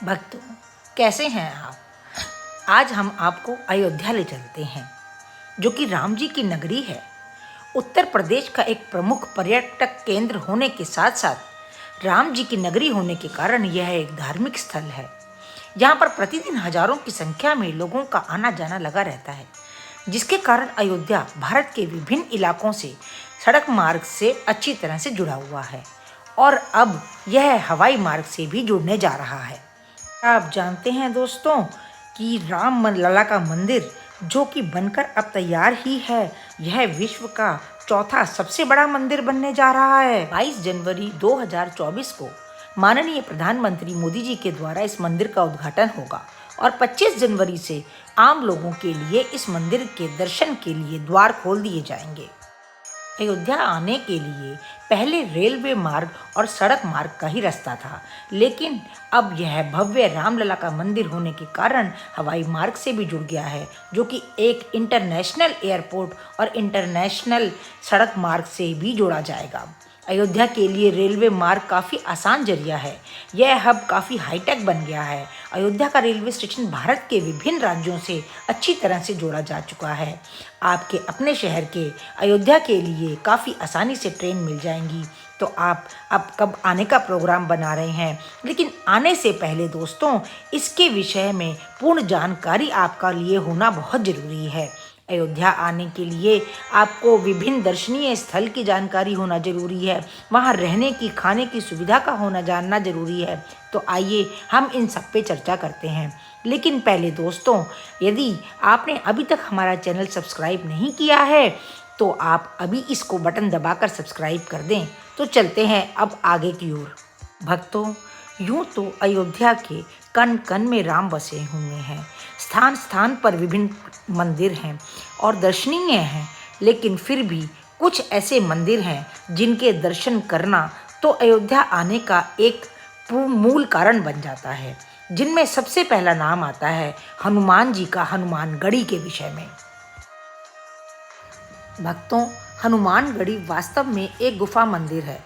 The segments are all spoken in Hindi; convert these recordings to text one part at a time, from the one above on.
भक्तों, कैसे हैं आप। आज हम आपको अयोध्या ले चलते हैं, जो कि राम जी की नगरी है। उत्तर प्रदेश का एक प्रमुख पर्यटक केंद्र होने के साथ साथ राम जी की नगरी होने के कारण यह एक धार्मिक स्थल है। यहाँ पर प्रतिदिन हजारों की संख्या में लोगों का आना जाना लगा रहता है, जिसके कारण अयोध्या भारत के विभिन्न इलाकों से सड़क मार्ग से अच्छी तरह से जुड़ा हुआ है और अब यह हवाई मार्ग से भी जुड़ने जा रहा है। आप जानते हैं दोस्तों कि लला का मंदिर, जो कि बनकर अब तैयार ही है, यह विश्व का चौथा सबसे बड़ा मंदिर बनने जा रहा है। 22 जनवरी 2024 को माननीय प्रधानमंत्री मोदी जी के द्वारा इस मंदिर का उद्घाटन होगा और 25 जनवरी से आम लोगों के लिए इस मंदिर के दर्शन के लिए द्वार खोल दिए जाएंगे। अयोध्या आने के लिए पहले रेलवे मार्ग और सड़क मार्ग का ही रास्ता था, लेकिन अब यह भव्य रामलला का मंदिर होने के कारण हवाई मार्ग से भी जुड़ गया है, जो कि एक इंटरनेशनल एयरपोर्ट और इंटरनेशनल सड़क मार्ग से भी जोड़ा जाएगा। अयोध्या के लिए रेलवे मार्ग काफ़ी आसान जरिया है। यह हब काफ़ी हाईटेक बन गया है। अयोध्या का रेलवे स्टेशन भारत के विभिन्न राज्यों से अच्छी तरह से जोड़ा जा चुका है। आपके अपने शहर के अयोध्या के लिए काफ़ी आसानी से ट्रेन मिल जाएंगी। तो आप अब कब आने का प्रोग्राम बना रहे हैं, लेकिन आने से पहले दोस्तों इसके विषय में पूर्ण जानकारी आपका लिए होना बहुत ज़रूरी है। अयोध्या आने के लिए आपको विभिन्न दर्शनीय स्थल की जानकारी होना जरूरी है। वहाँ रहने की, खाने की सुविधा का होना जानना जरूरी है। तो आइए हम इन सब पे चर्चा करते हैं। लेकिन पहले दोस्तों, यदि आपने अभी तक हमारा चैनल सब्सक्राइब नहीं किया है तो आप अभी इसको बटन दबाकर सब्सक्राइब कर दें। तो चलते हैं अब आगे की ओर। भक्तों, यूं तो अयोध्या के कण कण में राम बसे हुए हैं। स्थान स्थान पर विभिन्न मंदिर हैं और दर्शनीय हैं, लेकिन फिर भी कुछ ऐसे मंदिर हैं जिनके दर्शन करना तो अयोध्या आने का एक मूल कारण बन जाता है, जिनमें सबसे पहला नाम आता है हनुमान जी का हनुमानगढ़ी के विषय में। भक्तों, हनुमानगढ़ी वास्तव में एक गुफा मंदिर है।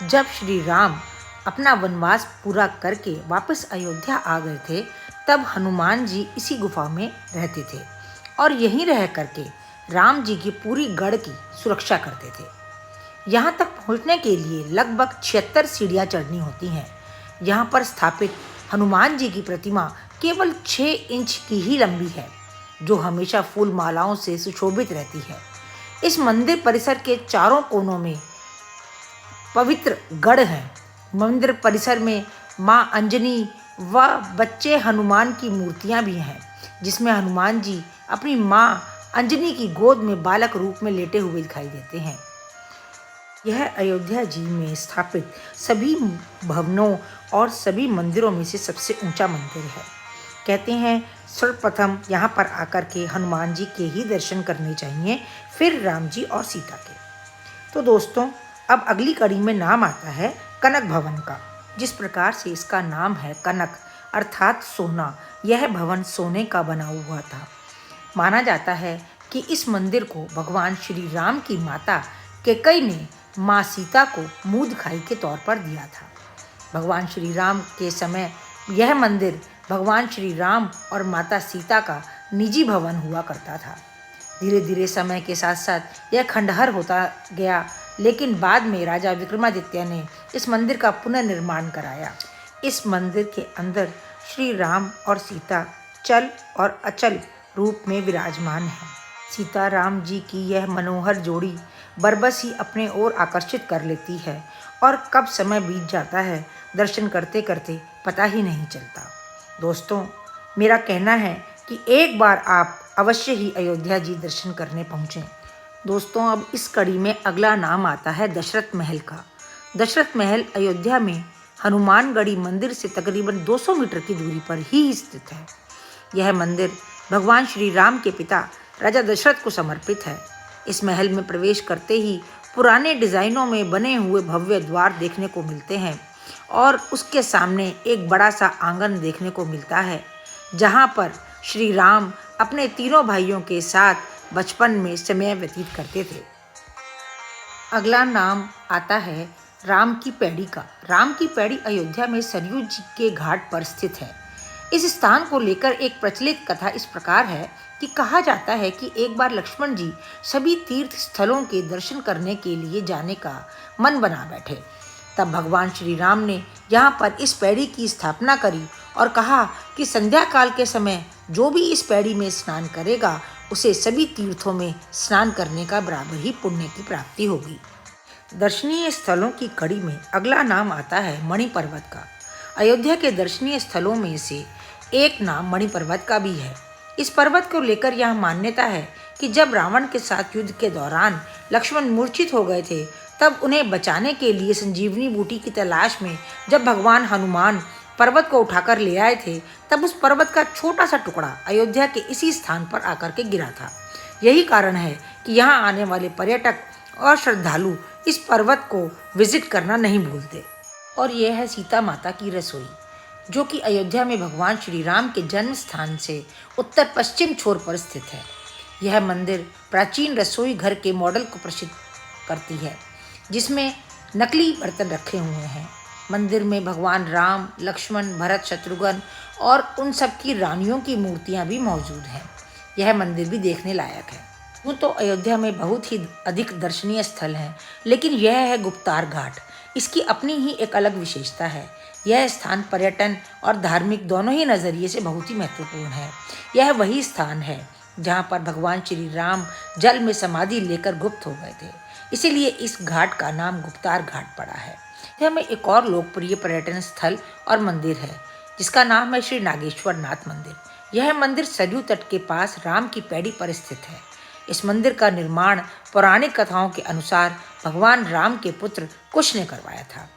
जब श्री राम अपना वनवास पूरा करके वापस अयोध्या आ गए थे, तब हनुमान जी इसी गुफा में रहते थे और यहीं रह करके राम जी की पूरी गढ़ की सुरक्षा करते थे। यहाँ तक पहुँचने के लिए लगभग 76 सीढ़ियाँ चढ़नी होती हैं। यहाँ पर स्थापित हनुमान जी की प्रतिमा केवल 6 इंच की ही लंबी है, जो हमेशा फूल मालाओं से सुशोभित रहती है। इस मंदिर परिसर के चारों कोनों में पवित्र गढ़ हैं। मंदिर परिसर में माँ अंजनी व बच्चे हनुमान की मूर्तियां भी हैं, जिसमें हनुमान जी अपनी माँ अंजनी की गोद में बालक रूप में लेटे हुए दिखाई देते हैं। यह अयोध्या जी में स्थापित सभी भवनों और सभी मंदिरों में से सबसे ऊंचा मंदिर है। कहते हैं सर्वप्रथम यहाँ पर आकर के हनुमान जी के ही दर्शन करने चाहिए, फिर राम जी और सीता के। तो दोस्तों, अब अगली कड़ी में नाम आता है कनक भवन का। जिस प्रकार से इसका नाम है कनक अर्थात सोना, यह भवन सोने का बना हुआ था। माना जाता है कि इस मंदिर को भगवान श्री राम की माता कैकेयी ने माँ सीता को मुँह दिखाई के तौर पर दिया था। भगवान श्री राम के समय यह मंदिर भगवान श्री राम और माता सीता का निजी भवन हुआ करता था। धीरे धीरे समय के साथ साथ यह खंडहर होता गया, लेकिन बाद में राजा विक्रमादित्य ने इस मंदिर का पुनर्निर्माण कराया। इस मंदिर के अंदर श्री राम और सीता चल और अचल रूप में विराजमान हैं। सीता राम जी की यह मनोहर जोड़ी बरबस ही अपने ओर आकर्षित कर लेती है और कब समय बीत जाता है दर्शन करते करते पता ही नहीं चलता। दोस्तों, मेरा कहना है कि एक बार आप अवश्य ही अयोध्या जी दर्शन करने पहुँचें। दोस्तों, अब इस कड़ी में अगला नाम आता है दशरथ महल का। दशरथ महल अयोध्या में हनुमानगढ़ी मंदिर से तकरीबन 200 मीटर की दूरी पर ही स्थित है। यह मंदिर भगवान श्री राम के पिता राजा दशरथ को समर्पित है। इस महल में प्रवेश करते ही पुराने डिज़ाइनों में बने हुए भव्य द्वार देखने को मिलते हैं और उसके सामने एक बड़ा सा आंगन देखने को मिलता है, जहाँ पर श्री राम अपने तीनों भाइयों के साथ बचपन में समय व्यतीत करते थे। अगला नाम आता है राम की पैड़ी का। राम की पैड़ी अयोध्या में सरयू जी के घाट पर स्थित है। इस स्थान को लेकर एक प्रचलित कथा इस प्रकार है कि कहा जाता है कि एक बार लक्ष्मण जी सभी तीर्थ स्थलों के दर्शन करने के लिए जाने का मन बना बैठे। तब भगवान श्री राम ने यहाँ पर इस पैड़ी की स्थापना करी और कहा कि संध्या काल के समय जो भी इस पैड़ी में स्नान करेगा उसे सभी तीर्थों में स्नान करने का बराबर ही पुण्य की प्राप्ति होगी। दर्शनीय स्थलों की कड़ी में अगला नाम आता है मणि पर्वत का। अयोध्या के दर्शनीय स्थलों में से एक नाम मणि पर्वत का भी है। इस पर्वत को लेकर यह मान्यता है कि जब रावण के साथ युद्ध के दौरान लक्ष्मण मूर्छित हो गए थे, तब उन्हें बचाने के लिए संजीवनी बूटी की तलाश में जब भगवान हनुमान पर्वत को उठाकर ले आए थे, तब उस पर्वत का छोटा सा टुकड़ा अयोध्या के इसी स्थान पर आकर के गिरा था। यही कारण है कि यहाँ आने वाले पर्यटक और श्रद्धालु इस पर्वत को विजिट करना नहीं भूलते। और यह है सीता माता की रसोई, जो कि अयोध्या में भगवान श्री राम के जन्म स्थान से उत्तर पश्चिम छोर पर स्थित है। यह मंदिर प्राचीन रसोई घर के मॉडल को प्रस्तुत करती है, जिसमें नकली बर्तन रखे हुए हैं। मंदिर में भगवान राम, लक्ष्मण, भरत, शत्रुघ्न और उन सब की रानियों की मूर्तियां भी मौजूद हैं। यह मंदिर भी देखने लायक है। यूँ तो अयोध्या में बहुत ही अधिक दर्शनीय स्थल हैं, लेकिन यह है गुप्तार घाट। इसकी अपनी ही एक अलग विशेषता है। यह स्थान पर्यटन और धार्मिक दोनों ही नज़रिए से बहुत ही महत्वपूर्ण है। यह वही स्थान है जहाँ पर भगवान श्री राम जल में समाधि लेकर गुप्त हो गए थे, इसीलिए इस घाट का नाम गुप्तार घाट पड़ा है। यह में एक और लोकप्रिय पर्यटन स्थल और मंदिर है, जिसका नाम है श्री नागेश्वर नाथ मंदिर। यह मंदिर सरयू तट के पास राम की पैड़ी पर स्थित है। इस मंदिर का निर्माण पौराणिक कथाओं के अनुसार भगवान राम के पुत्र कुश ने करवाया था।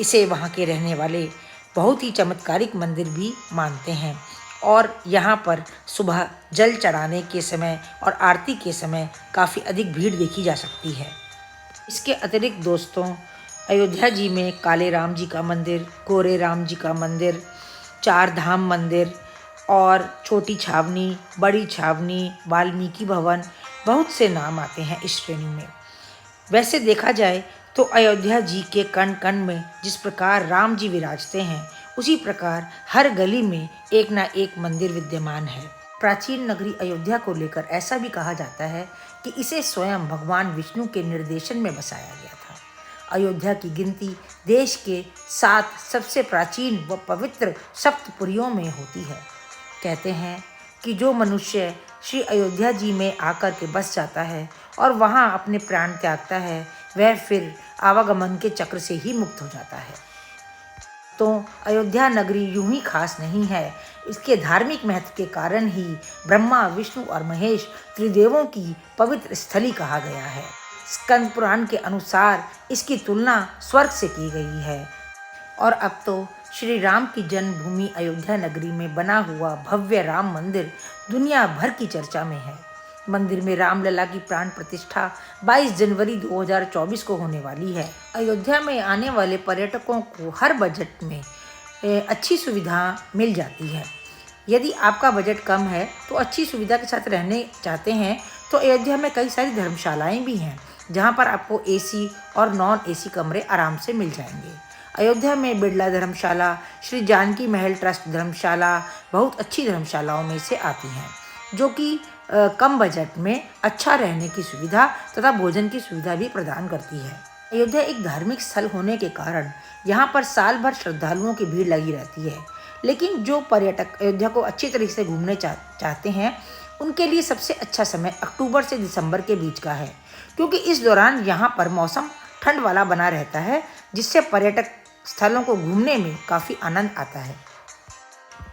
इसे वहाँ के रहने वाले बहुत ही चमत्कारिक मंदिर भी मानते हैं और यहाँ पर सुबह जल चढ़ाने के समय और आरती के समय काफ़ी अधिक भीड़ देखी जा सकती है। इसके अतिरिक्त दोस्तों, अयोध्या जी में काले राम जी का मंदिर, गोरे राम जी का मंदिर, चार धाम मंदिर और छोटी छावनी, बड़ी छावनी, वाल्मीकि भवन, बहुत से नाम आते हैं इस श्रेणी में। वैसे देखा जाए तो अयोध्या जी के कण कण में जिस प्रकार राम जी विराजते हैं, उसी प्रकार हर गली में एक ना एक मंदिर विद्यमान है। प्राचीन नगरी अयोध्या को लेकर ऐसा भी कहा जाता है कि इसे स्वयं भगवान विष्णु के निर्देशन में बसाया गया था। अयोध्या की गिनती देश के 7 सबसे प्राचीन व पवित्र सप्तपुरियों में होती है। कहते हैं कि जो मनुष्य श्री अयोध्या जी में आकर के बस जाता है और वहाँ अपने प्राण त्यागता है, वह फिर आवागमन के चक्र से ही मुक्त हो जाता है। तो अयोध्या नगरी यूं ही खास नहीं है। इसके धार्मिक महत्व के कारण ही ब्रह्मा, विष्णु और महेश त्रिदेवों की पवित्र स्थली कहा गया है। स्कंद पुराण के अनुसार इसकी तुलना स्वर्ग से की गई है। और अब तो श्री राम की जन्मभूमि अयोध्या नगरी में बना हुआ भव्य राम मंदिर दुनिया भर की चर्चा में है। मंदिर में रामलला की प्राण प्रतिष्ठा 22 जनवरी 2024 को होने वाली है। अयोध्या में आने वाले पर्यटकों को हर बजट में अच्छी सुविधा मिल जाती है। यदि आपका बजट कम है तो अच्छी सुविधा के साथ रहने चाहते हैं तो अयोध्या में कई सारी धर्मशालाएं भी हैं, जहां पर आपको एसी और नॉन एसी कमरे आराम से मिल जाएंगे। अयोध्या में बिरला धर्मशाला, श्री जानकी महल ट्रस्ट धर्मशाला बहुत अच्छी धर्मशालाओं में से आती हैं, जो कि कम बजट में अच्छा रहने की सुविधा तथा भोजन की सुविधा भी प्रदान करती है। अयोध्या एक धार्मिक स्थल होने के कारण यहाँ पर साल भर श्रद्धालुओं की भीड़ लगी रहती है। लेकिन जो पर्यटक अयोध्या को अच्छी तरीके से घूमने चाहते हैं, उनके लिए सबसे अच्छा समय अक्टूबर से दिसंबर के बीच का है, क्योंकि इस दौरान यहाँ पर मौसम ठंड वाला बना रहता है, जिससे पर्यटक स्थलों को घूमने में काफ़ी आनंद आता है।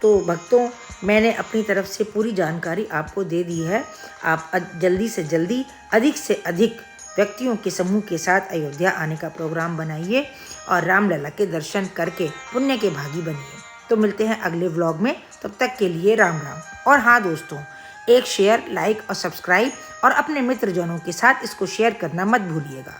तो भक्तों, मैंने अपनी तरफ से पूरी जानकारी आपको दे दी है। आप जल्दी से जल्दी अधिक से अधिक व्यक्तियों के समूह के साथ अयोध्या आने का प्रोग्राम बनाइए और रामलला के दर्शन करके पुण्य के भागी बनिए। तो मिलते हैं अगले व्लॉग में, तब तक के लिए राम राम। और हाँ दोस्तों, एक शेयर, लाइक और सब्सक्राइब और अपने मित्रजनों के साथ इसको शेयर करना मत भूलिएगा।